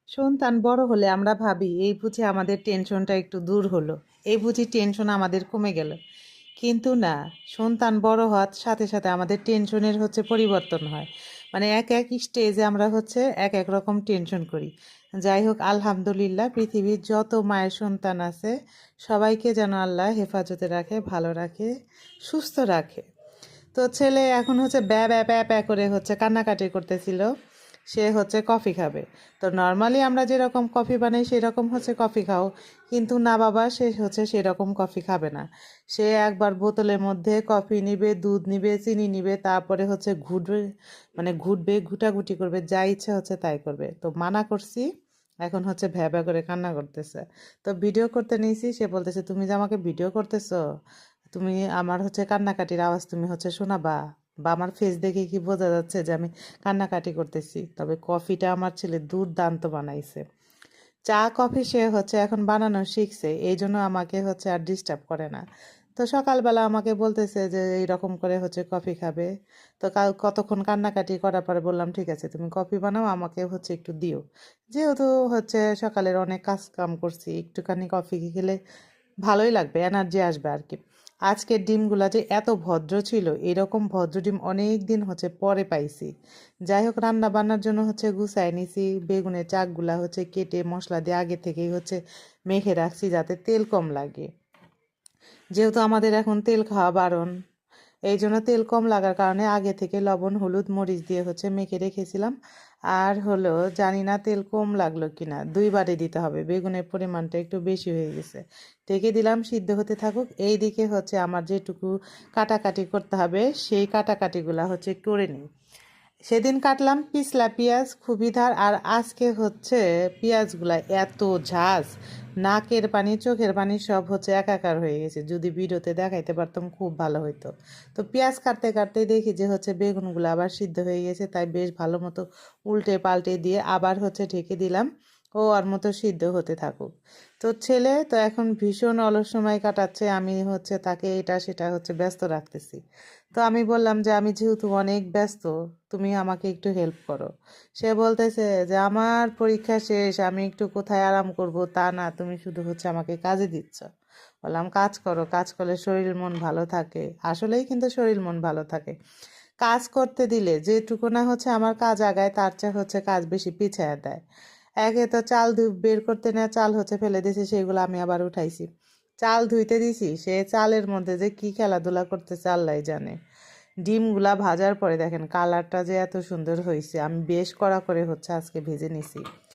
সন্তান বড় হলে আমরা ভাবি এই বুঝি আমাদের টেনশনটা একটু দূর হলো, এই বুঝি টেনশন আমাদের কমে গেল। কিন্তু না, সন্তান বড় হওয়ার সাথে সাথে আমাদের টেনশনের পরিবর্তন হয়। মানে এক এক স্টেজে আমরা এক এক রকম টেনশন করি। যাই হোক, আলহামদুলিল্লাহ, পৃথিবীর যত মায়ের সন্তান আছে সবাইকে যেন আল্লাহ হেফাজতে রাখে, ভালো রাখে, সুস্থ রাখে। তো ছেলে এখন ব্যা ব্যা প্যা প্যা করে কান্নাকাটি করতেছিল। সে কফি খাবে। তো নর্মালি আমরা যেরকম কফি বানাই সেরকম কফি খাও, কিন্তু না বাবা, সে সেরকম কফি খাবে না। সে একবার বোতলের মধ্যে কফি নিবে, দুধ নিবে, চিনি নিবে, তারপরে ঘুটবে, মানে ঘুটবে, ঘুটাঘুটি করবে, যা ইচ্ছা তাই করবে। তো মানা করছি, এখন ভ্যা ভ্যা করে কান্না করতেছে। তো ভিডিও করতে নিয়েছি, সে বলতেছে তুমি যে আমাকে ভিডিও করতেছো, তুমি আমার কান্নাকাটির আওয়াজ তুমি শোনাবা, বা আমার ফেস দেখে কি বোঝা যাচ্ছে যে আমি কান্নাকাটি করতেছি? তবে কফিটা আমার ছেলে দুর্দান্ত বানাইছে। চা কফি সে এখন বানানো শিখছে, এই জন্য আমাকে আর ডিস্টার্ব করে না। তো সকালবেলা আমাকে বলতেছে যে এইরকম করে কফি খাবে। তো কতক্ষণ কান্নাকাটি করার পরে বললাম ঠিক আছে, তুমি কফি বানাও, আমাকে একটু দিও। যেহেতু সকালের অনেক কাজ কাম করছি, একটুখানি কফি খেলে ভালোই লাগবে, এনার্জি আসবে আর কি। আজকের ডিমগুলা যে এত ভদ্র ছিল, এরকম ভদ্র ডিম অনেক দিন পরে পাইছি। যাই হোক, রান্না বান্নার জন্য গুছাই নিছি। বেগুনের চাকগুলা কেটে মশলা দিয়ে আগে থেকেই মেখে রাখছি, যাতে তেল কম লাগে। যেহেতু আমাদের এখন তেল খাওয়া বারণ, এই জন্য তেল কম লাগার কারণে আগে থেকে লবণ, হলুদ, মরিচ দিয়ে মেখে রেখেছিলাম। আর জানি না তেল কম লাগলো কিনা, দুইবারে দিতে হবে, বেগুনের পরিমাণটা একটু বেশি হয়ে গেছে। ঢেকে দিলাম, সিদ্ধ হতে থাকুক। এই দিকে আমার যেটুকু কাটাকাটি করতে হবে সেই কাটাকাটিগুলা করে নিই। সেদিন কাটলাম পিছলা পেঁয়াজ, খুবই ধার। আর আজকে পেঁয়াজগুলা এত ঝাঁজ, নাকের পানি, চোখের পানি সব একাকার হয়ে গেছে। যদি ভিডিওতে দেখাইতে পারতাম খুব ভালো হইতো। তো পেঁয়াজ কাটতে কাটতে দেখি যে বেগুনগুলো আবার সিদ্ধ হয়ে গেছে, তাই বেশ ভালো মতো উল্টে পাল্টে দিয়ে আবার ঢেকে দিলাম। ও ওর মতো সিদ্ধ হতে থাকুক। তো ছেলে তো এখন ভীষণ অলস সময় কাটাচ্ছে, আমি তাকে এটা সেটা ব্যস্ত রাখতেছি। তো আমি বললাম যে আমি যেহেতু অনেক ব্যস্ত, তুমি আমাকে একটু হেল্প করো। সে বলতেছে যে আমার পরীক্ষা শেষ, আমি একটু কোথায় আরাম করব তা না, তুমি শুধু আমাকে কাজে দিচ্ছ। বললাম কাজ করো, কাজ করলে শরীর মন ভালো থাকে। আসলেই কিন্তু শরীর মন ভালো থাকে। কাজ করতে দিলে যেটুকু না আমার কাজ আগায়, তার চেয়ে কাজ বেশি পিছায়া দেয়। একে তো চাল বের করতে না, চাল ফেলে দিয়েছে, সেগুলো আমি আবার উঠাইছি। চাল ধুইতে দিছি, সে চালের মধ্যে যে কি খেলাধুলা করতেছে আল্লাহ জানে। ডিমগুলা ভাজার পরে দেখেন কালারটা যে এত সুন্দর হয়েছে, আমি বেশ কড়া করে আজকে ভেজে নিছি।